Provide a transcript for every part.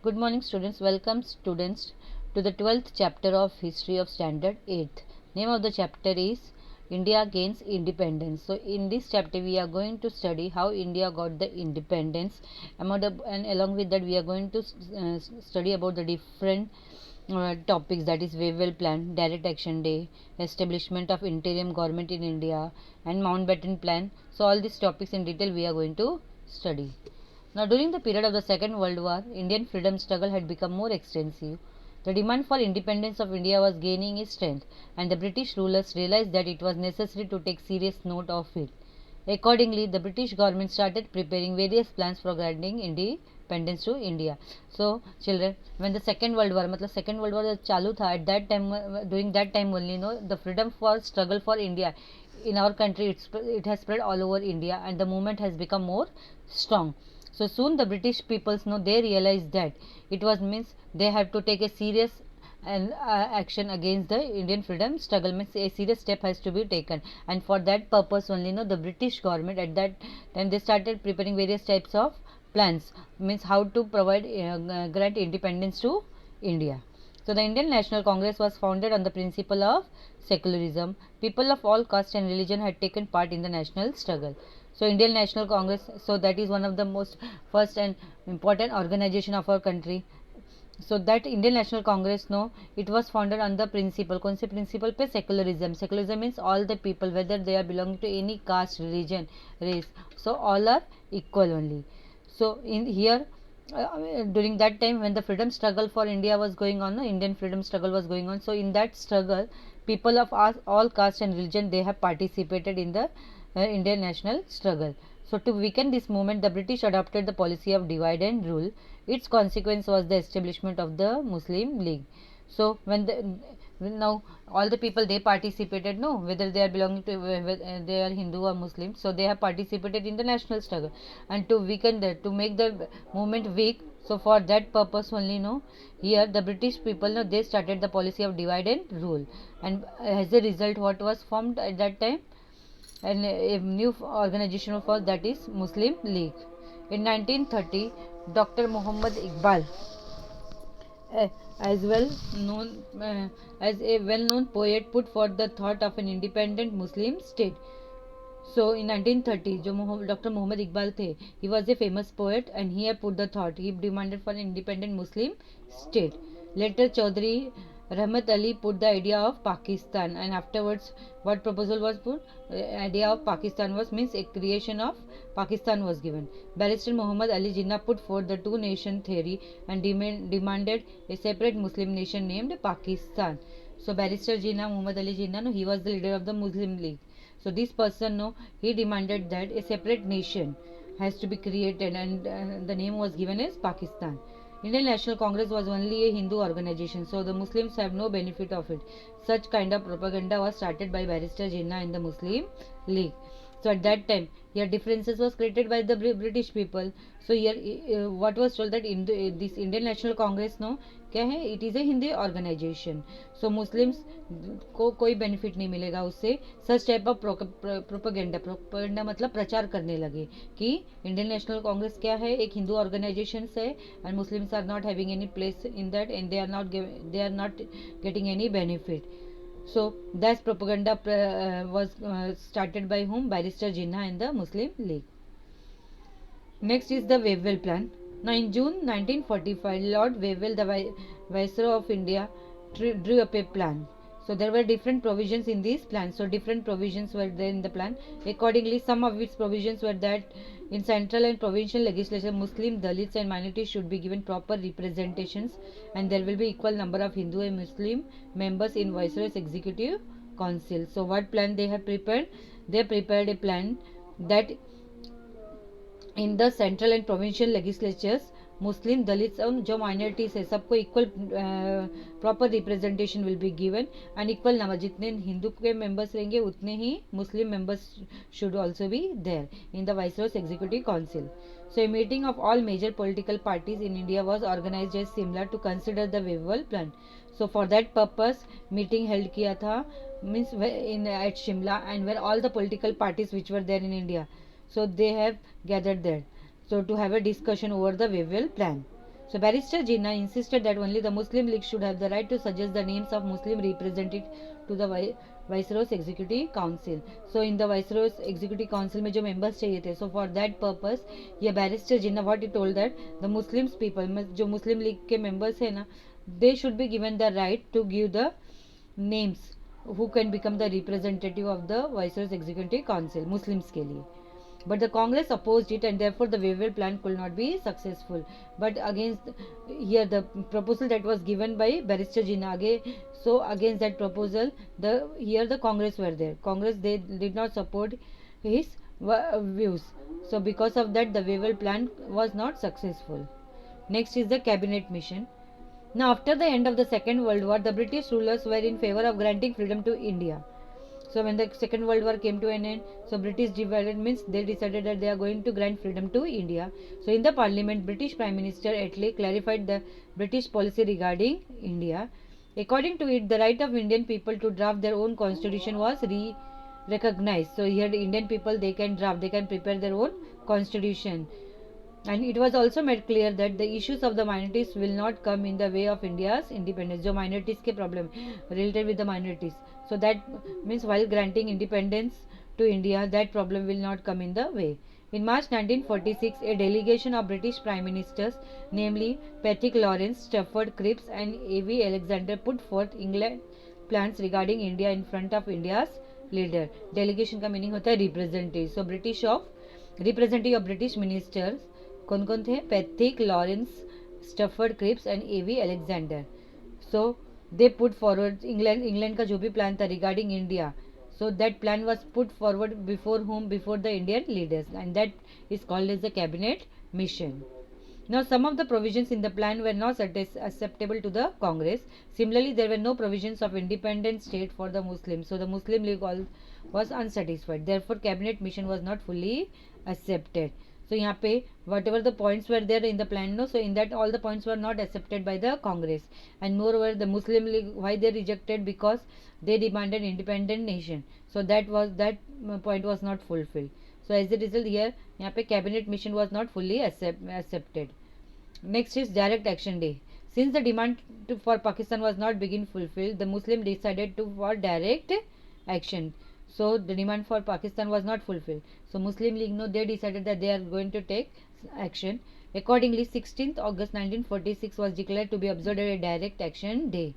Good morning students. Welcome students to the 12th chapter of History of Standard 8th. Name of the chapter is India Gains Independence. So in this chapter we are going to study how India got the independence, and along with that we are going to study about the different topics, that is Wavell Plan, Direct Action Day, establishment of interim government in India, and Mountbatten Plan. So all these topics in detail we are going to study. Now, during the period of the Second World War, Indian freedom struggle had become more extensive. The demand for independence of India was gaining its strength, and the British rulers realized that it was necessary to take serious note of it. Accordingly, the British government started preparing various plans for granting independence to India. So, children, when the Second World War, Second World War चालू था, at that time, during that time only, the freedom for struggle for India in our country, it has spread all over India, and the movement has become more strong. So soon the British peoples they realized that it was means they have to take a serious and action against the Indian freedom struggle, means a serious step has to be taken, and for that purpose only the British government at that time they started preparing various types of plans, means how to provide grant independence to India. So the Indian National Congress was founded on the principle of secularism. People of all caste and religion had taken part in the national struggle. So Indian National Congress, so that is one of the most first and important organization of our country. So that Indian National Congress it was founded on the principle, कौन से principle पे? Secularism. Secularism means all the people, whether they are belonging to any caste, religion, race, so all are equal only. So in here during that time when the freedom struggle for India was going on, the Indian freedom struggle was going on. So in that struggle, people of all caste and religion, they have participated in the Indian national struggle. So to weaken this movement, the British adopted the policy of divide and rule. Its consequence was the establishment of the Muslim League. So now all the people they participated, whether they are belonging to they are Hindu or Muslim, so they have participated in the national struggle, and to weaken that, to make the movement weak, so for that purpose only here the British people they started the policy of divide and rule, and as a result what was formed at that time, and a new organization for that is Muslim League. In 1930, Dr. Muhammad Iqbal, uh, as well known as a well-known poet, put forth the thought of an independent Muslim state. So in 1930, Dr. Muhammad Iqbal the, he was a famous poet, and he had put the thought. He demanded for an independent Muslim state. Later, Chaudhry Rahmat Ali put the idea of Pakistan, and afterwards, what proposal was put? Idea of Pakistan was means a creation of Pakistan was given. Barrister Muhammad Ali Jinnah put forth the two-nation theory and demanded a separate Muslim nation named Pakistan. So Barrister Jinnah, Muhammad Ali Jinnah, he was the leader of the Muslim League. So this person he demanded that a separate nation has to be created, and the name was given as Pakistan. Indian National Congress was only a Hindu organization, so the Muslims have no benefit of it. Such kind of propaganda was started by Barrister Jinnah in the Muslim League. So at that time, here differences was created by the British people. So here what was told that in this Indian National Congress क्या है, it is a Hindi organization. So Muslims को कोई benefit नहीं मिलेगा उससे. Such type of propaganda मतलब प्रचार करने लगे कि Indian National Congress क्या है, एक हिंदू organization है, and Muslims are not having any place in that, and they are not getting any benefit. So that propaganda was started by whom? Barrister Jinnah and the Muslim League. Next is the Wavell Plan. Now in June 1945, Lord Wavell, the Viceroy of India, drew up a plan. So there were different provisions in these plans. So different provisions were there in the plan. Accordingly, some of its provisions were that in central and provincial legislature, Muslim, Dalits and minorities should be given proper representations, and there will be equal number of Hindu and Muslim members in Viceroy's Executive Council. So what plan they have prepared? They prepared a plan that in the central and provincial legislatures, Muslim, Dalits और जो minorities है सबको equal proper representation will be given, and equal number जितने हिंदू के members रहेंगे उतने ही Muslim members should also be there in the Viceroy's Executive Council. So a meeting of all major political parties in India was organized as similar to consider the Wavell Plan. So for that purpose meeting held किया था, means in at Shimla, and where all the political parties which were there in India, so they have gathered there, so to have a discussion over the Wavell Plan. So Barrister Jinnah insisted that only the Muslim League should have the right to suggest the names of Muslim representatives to the Viceroy's Executive Council. So in the Viceroy's Executive Council में जो members चाहिए थे, so for that purpose ये Barrister Jinnah what he told that the Muslims people जो Muslim League के members है ना, they should be given the right to give the names who can become the representative of the Viceroy's Executive Council Muslims के लिए. But the Congress opposed it and therefore the Wavell plan could not be successful. But against here the proposal that was given by Barrister Jinnah, so against that proposal the Congress were there. Congress they did not support his views. So because of that the Wavell plan was not successful. Next is the cabinet mission. Now after the end of the Second World War, the British rulers were in favor of granting freedom to India. So when the Second World War came to an end, so British divided means they decided that they are going to grant freedom to India. So in the Parliament, British Prime Minister Attlee clarified the British policy regarding India. According to it, the right of Indian people to draft their own constitution was recognized. So here the Indian people they can draft, they can prepare their own constitution. And it was also made clear that the issues of the minorities will not come in the way of India's independence. जो minorities के problem related with the minorities. So that means while granting independence to India, that problem will not come in the way. In March 1946, a delegation of British Prime Ministers, namely Patrick Lawrence, Stafford Cripps and A.V. Alexander put forth England plans regarding India in front of India's leader. Delegation का meaning होता है representative. So representative of British ministers कौन कौन थे? Pethick Lawrence, Stafford Cripps and A V Alexander. So they put forward England का जो भी plan था regarding India, so that plan was put forward before whom? Before the Indian leaders, and that is called as the cabinet mission. Now some of the provisions in the plan were not acceptable to the Congress. Similarly, there were no provisions of independent state for the Muslims, so the Muslim League was unsatisfied. Therefore cabinet mission was not fully accepted. So यहाँ पे whatever the points were there in the plan, no, so in that all the points were not accepted by the Congress, and moreover the Muslim League, why they rejected? Because they demanded independent nation, so that point was not fulfilled. So as a result here यहाँ पे cabinet mission was not fully accepted. Next is direct action day. Since the demand for Pakistan was not begin fulfilled, the Muslim decided to for direct action. So the demand for Pakistan was not fulfilled. So Muslim League, no, they decided that they are going to take action. Accordingly, 16th August 1946 was declared to be observed as a direct action day.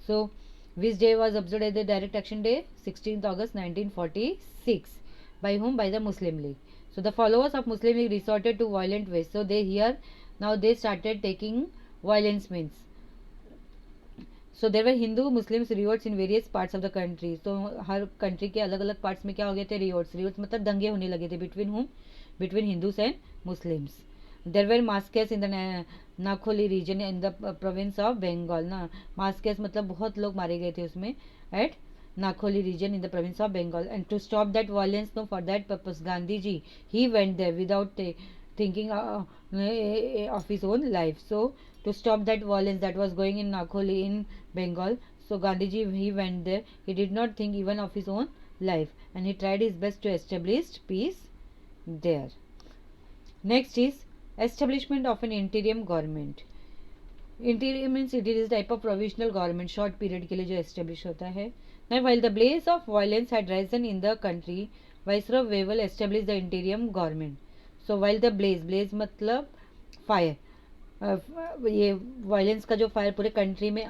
So which day was observed as the direct action day? 16th August 1946. By whom? By the Muslim League. So the followers of Muslim League resorted to violent ways. So they here now they started taking violence means. So there were Hindu Muslims riots in various parts of the country. So her country के अलग अलग parts में क्या हो गए थे? Riots मतलब दंगे होने लगे थे between whom? Between Hindus and Muslims. There were massacres in the Nakholi region in the province of Bengal. ना massacres मतलब बहुत लोग मारे गए थे उसमें at Nakholi region in the province of Bengal. And to stop that violence, no, for that purpose Gandhi ji he went there without thinking of his own life. So to stop that violence that was going in Nakholi in Bengal, so Gandhiji he went there. He did not think even of his own life, and he tried his best to establish peace there. Next is establishment of an interim government. Interim means it is a type of provisional government, short period के लिए जो establish होता है. Now while the blaze of violence had risen in the country, Viceroy Wavell established the interim government. So while the blaze मतलब fire, ये violence का जो fire पूरे कंट्री में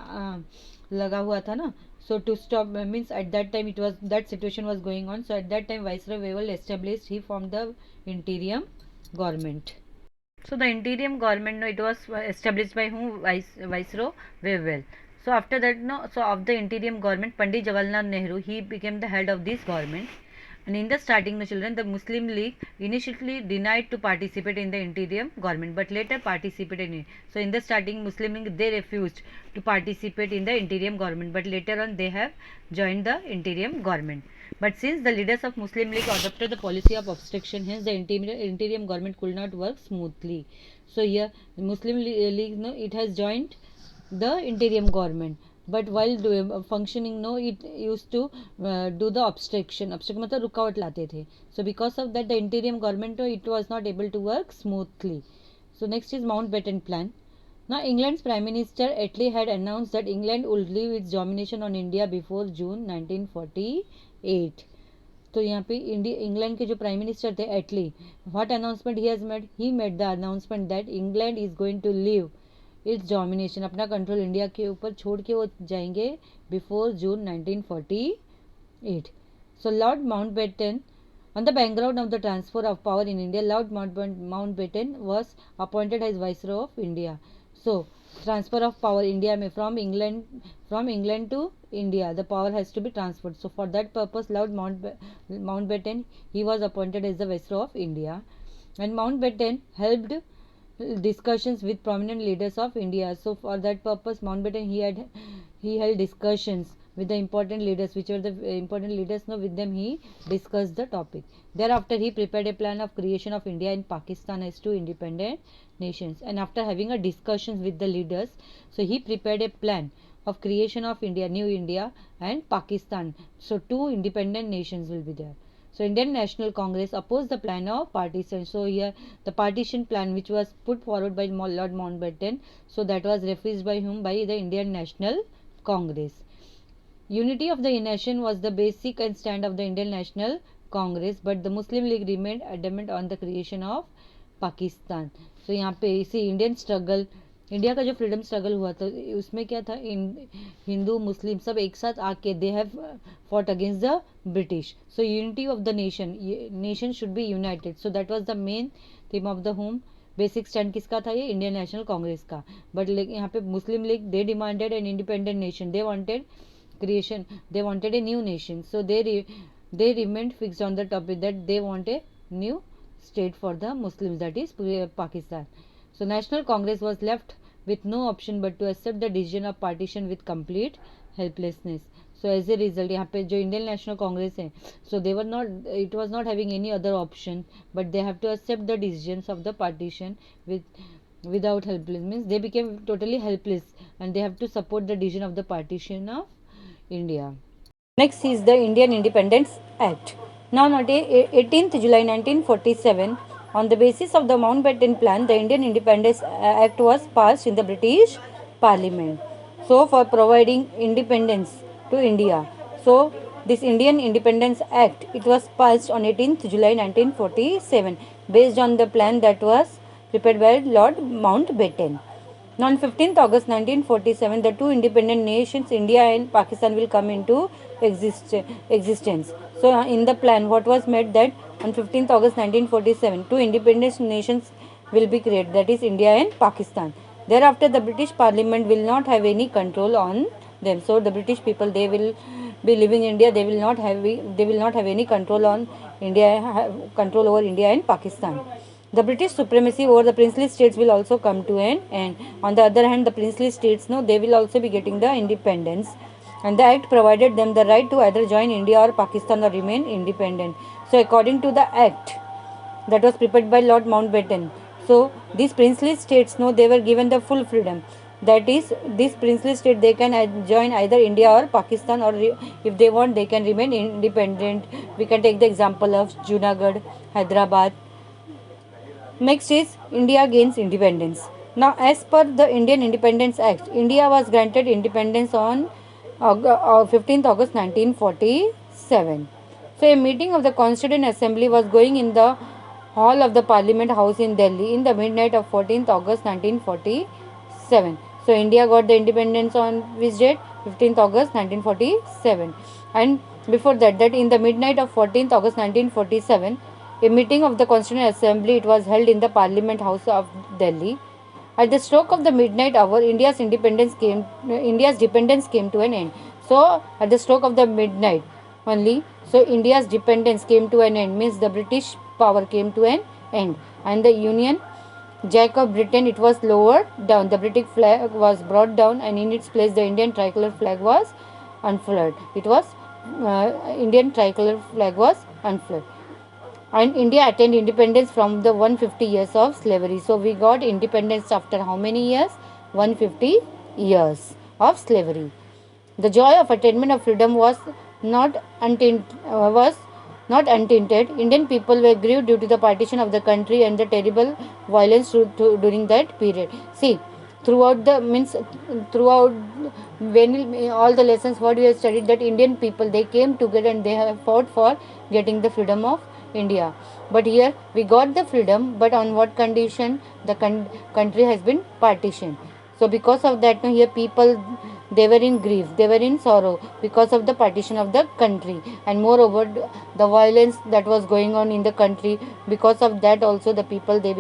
लगा हुआ था ना, so to stop means at that time it was that situation was going on, so at that time Viceroy Wavell established, he formed the interim government. So the interim government, no, it was established by whom? Viceroy Wavell. So after that, no, so of the interim government, Pandit Jawaharlal Nehru, he became the head of this government. And in the starting, the children, the Muslim League initially denied to participate in the interim government, but later participated in it. So in the starting, Muslim League they refused to participate in the interim government, but later on they have joined the interim government. But since the leaders of Muslim League adopted the policy of obstruction, hence the interim government could not work smoothly. So here the Muslim League, no, it has joined the interim government. But while functioning, no, it used to do the obstruction मतलब रुकावट लाते थे. So because of that, the interim government, it was not able to work smoothly. So next is Mountbatten Plan. Now, England's Prime Minister Attlee had announced that England would leave its domination on India before June 1948. तो यहाँ पे England के जो prime minister थे Attlee, what announcement he has made, he made the announcement that England is going to leave its domination, अपना control India के ऊपर छोड़ के वो जाएंगे before June 1948. So Lord Mountbatten, on the background of the transfer of power in India, Lord Mountbatten was appointed as Viceroy of India. So transfer of power India में from England to India, the power has to be transferred. So for that purpose, Lord Mountbatten, he was appointed as the Viceroy of India, and Mountbatten helped discussions with prominent leaders of India. So for that purpose, Mountbatten, he held discussions with the important leaders, which were the important leaders. Now with them he discussed the topic. Thereafter he prepared a plan of creation of India and Pakistan as two independent nations. And after having a discussions with the leaders, so he prepared a plan of creation of India, New India and Pakistan. So two independent nations will be there. So Indian National Congress opposed the plan of partition. So here the partition plan which was put forward by Lord Mountbatten, so that was refused by whom? By the Indian National Congress. Unity of the nation was the basic and stand of the Indian National Congress, but the Muslim League remained adamant on the creation of Pakistan. So यहाँ पे इसी Indian struggle, India का जो freedom struggle हुआ था उसमें क्या था, हिंदू मुस्लिम सब एक साथ आके they have fought against the British. So unity of the nation should be united. So that was the main theme of the home. Basic stand किसका था? ये इंडियन नेशनल कांग्रेस का. बट यहाँ पे Muslim League they demanded an independent nation, they wanted creation, they wanted a new nation. So they remained fixed on the topic that they want a new state for the Muslims, that is Pakistan. So National Congress was left with no option but to accept the decision of partition with complete helplessness. So as a result, यहाँ पे जो Indian national Congress है, so they were not, it was not having any other option but they have to accept the decisions of the partition without helpless, means they became totally helpless and they have to support the decision of the partition of India. Next is the Indian Independence Act. Now, on 18th July 1947, on the basis of the Mountbatten Plan, the Indian Independence Act was passed in the British Parliament. So, for providing independence to India. So, this Indian Independence Act, it was passed on 18th July 1947, based on the plan that was prepared by Lord Mountbatten. Now, on 15th August 1947, the two independent nations, India and Pakistan, will come into existence. So, in the plan, what was made that on 15th August 1947, two independent nations will be created, that is India and Pakistan. Thereafter, the British Parliament will not have any control on them. So, the British people, they will be living in India. They will not have any control on India, control over India and Pakistan. The British supremacy over the princely states will also come to an end. On the other hand, the princely states, no, they will also be getting the independence. And the act provided them the right to either join India or Pakistan or remain independent. So, according to the act that was prepared by Lord Mountbatten, so these princely states, no, they were given the full freedom. That is, this princely state, they can join either India or Pakistan, or if they want, they can remain independent. We can take the example of Junagadh, Hyderabad. Next is India gains independence. Now, as per the Indian Independence Act, India was granted independence on 15th August 1947. So, a meeting of the Constituent Assembly was going in the hall of the Parliament House in Delhi in the midnight of 14th August 1947. So, India got the independence on which date? 15th August 1947. And before that, in the midnight of 14th August 1947, a meeting of the Constituent Assembly, it was held in the Parliament House of Delhi. At the stroke of the midnight hour, India's dependence came to an end. So, at the stroke of the midnight only, so India's dependence came to an end, means the British power came to an end, and the Union Jack of Britain, it was lowered down. The British flag was brought down, and in its place, the Indian tricolor flag was unfurled. It was Indian tricolor flag was unfurled. And India attained independence from the 150 years of slavery. So, we got independence after how many years? 150 years of slavery. The joy of attainment of freedom was not untainted. Indian people were grieved due to the partition of the country and the terrible violence during that period. See, throughout the means throughout when all the lessons what we have studied, that Indian people, they came together and they have fought for getting the freedom of India. But here we got the freedom, but on what condition? The country has been partitioned. So because of that, here people, they were in grief, they were in sorrow because of the partition of the country. And moreover, the violence that was going on in the country, because of that also the people, they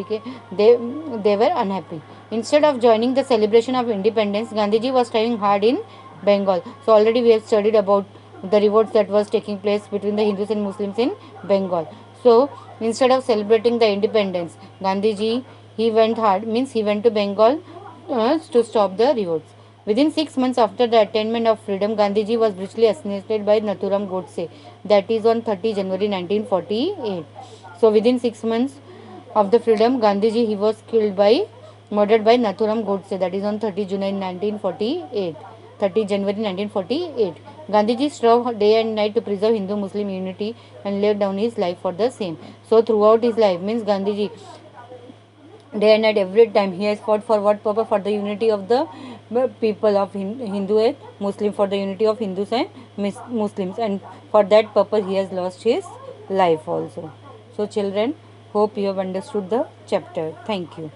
were unhappy. Instead of joining the celebration of independence, Gandhiji was trying hard in Bengal. So already we have studied about the revolts that was taking place between the Hindus and Muslims in Bengal. So instead of celebrating the independence, Gandhiji, he went hard, means he went to Bengal to stop the revolts. Within 6 months after the attainment of freedom, Gandhiji was brutally assassinated by Nathuram Godse. That is on 30 January 1948. So within 6 months of the freedom, Gandhiji, he was murdered by Nathuram Godse. That is on 30 July 1948. 30 January 1948. Gandhiji strove day and night to preserve Hindu-Muslim unity and laid down his life for the same. So throughout his life, means Gandhiji, day and night, every time he has fought for what purpose? For the unity of the people of Hindu and Muslim, for the unity of Hindus and Muslims, and for that purpose he has lost his life also. So children, hope you have understood the chapter. Thank you.